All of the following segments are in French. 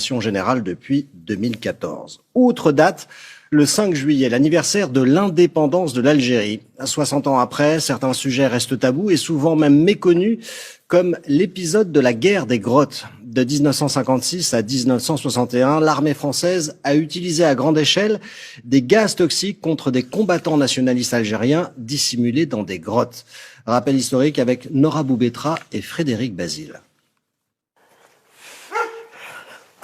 convocation générale depuis 2014. Autre date, le 5 juillet, l'anniversaire de l'indépendance de l'Algérie. 60 ans après, certains sujets restent tabous et souvent même méconnus, comme l'épisode de la guerre des grottes. De 1956 à 1961, l'armée française a utilisé à grande échelle des gaz toxiques contre des combattants nationalistes algériens dissimulés dans des grottes. Rappel historique avec Nora Boubetra et Frédéric Basile.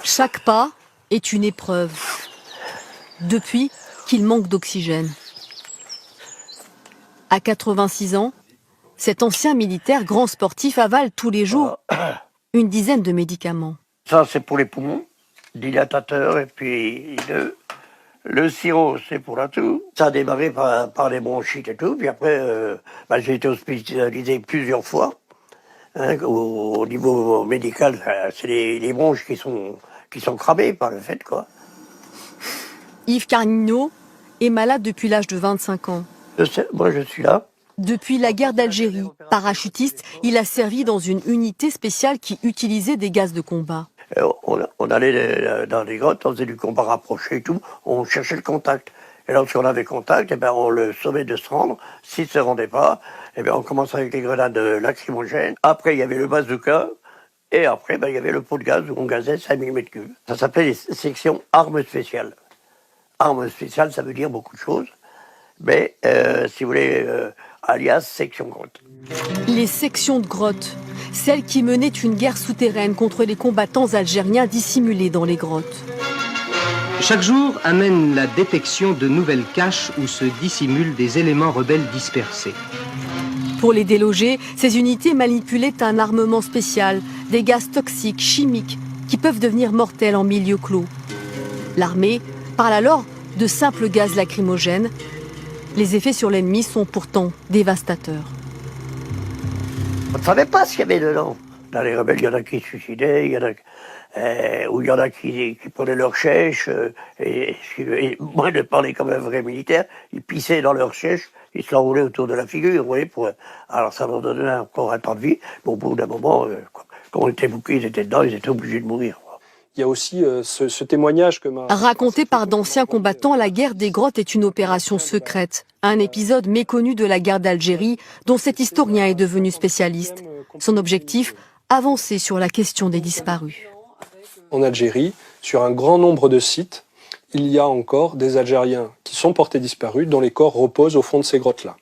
Chaque pas est une épreuve. Depuis qu'il manque d'oxygène. À 86 ans, cet ancien militaire grand sportif avale tous les jours une dizaine de médicaments. Ça, c'est pour les poumons, dilatateur, et puis le sirop, c'est pour la toux. Ça a démarré par les bronchites et tout, puis après, j'ai été hospitalisé plusieurs fois. Hein, au niveau médical, c'est les bronches qui sont cramées par le fait, quoi. Yves Carnino est malade depuis l'âge de 25 ans. Moi, je suis là. Depuis la guerre d'Algérie, parachutiste, il a servi dans une unité spéciale qui utilisait des gaz de combat. On allait dans les grottes, on faisait du combat rapproché et tout, on cherchait le contact. Et lorsqu'on avait contact, on le sauvait de se rendre. S'il ne se rendait pas, on commençait avec les grenades lacrymogènes. Après, il y avait le bazooka. Et après, il y avait le pot de gaz où on gazait 5000 m3. Ça s'appelait les sections armes spéciales. Armes spéciales, ça veut dire beaucoup de choses. Mais, si vous voulez, alias section grotte. Les sections de grottes, celles qui menaient une guerre souterraine contre les combattants algériens dissimulés dans les grottes. Chaque jour amène la détection de nouvelles caches où se dissimulent des éléments rebelles dispersés. Pour les déloger, ces unités manipulaient un armement spécial, des gaz toxiques, chimiques, qui peuvent devenir mortels en milieu clos. L'armée parle alors de simples gaz lacrymogènes. Les effets sur l'ennemi sont pourtant dévastateurs. On ne savait pas ce qu'il y avait dedans. Dans les rebelles, il y en a qui se suicidaient, il y en a qui prenaient leur chèche, et moi de parler comme un vrai militaire, ils pissaient dans leur chèche, ils se l'enroulaient autour de la figure, vous voyez, alors ça leur donnait encore un temps de vie, mais au bout d'un moment, quand on était bouqués, ils étaient dedans, ils étaient obligés de mourir. Il y a aussi ce témoignage que raconté par d'anciens combattants, la guerre des grottes est une opération secrète. Un épisode méconnu de la guerre d'Algérie, dont cet historien est devenu spécialiste. Son objectif, avancer sur la question des disparus. En Algérie, sur un grand nombre de sites, il y a encore des Algériens qui sont portés disparus, dont les corps reposent au fond de ces grottes-là.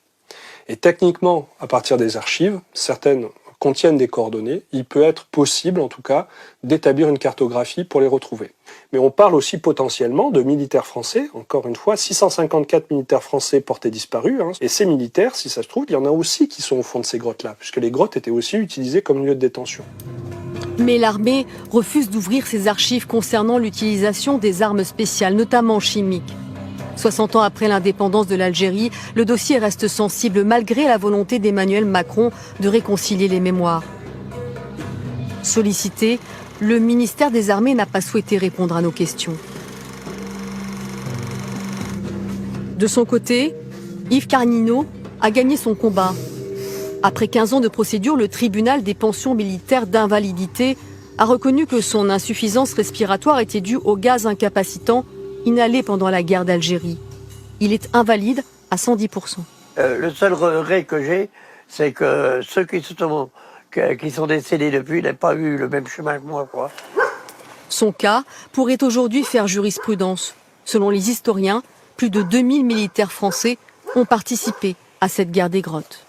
Et techniquement, à partir des archives, certaines contiennent des coordonnées, il peut être possible, en tout cas, d'établir une cartographie pour les retrouver. Mais on parle aussi potentiellement de militaires français, encore une fois, 654 militaires français portés disparus, hein. Et ces militaires, si ça se trouve, il y en a aussi qui sont au fond de ces grottes-là, puisque les grottes étaient aussi utilisées comme lieu de détention. Mais l'armée refuse d'ouvrir ses archives concernant l'utilisation des armes spéciales, notamment chimiques. 60 ans après l'indépendance de l'Algérie, le dossier reste sensible malgré la volonté d'Emmanuel Macron de réconcilier les mémoires. Sollicité, le ministère des Armées n'a pas souhaité répondre à nos questions. De son côté, Yves Carnino a gagné son combat. Après 15 ans de procédure, le tribunal des pensions militaires d'invalidité a reconnu que son insuffisance respiratoire était due au gaz incapacitant inhalé pendant la guerre d'Algérie. Il est invalide à 110%. Le seul regret que j'ai, c'est que ceux qui sont décédés depuis n'aient pas eu le même chemin que moi, quoi. Son cas pourrait aujourd'hui faire jurisprudence. Selon les historiens, plus de 2000 militaires français ont participé à cette guerre des grottes.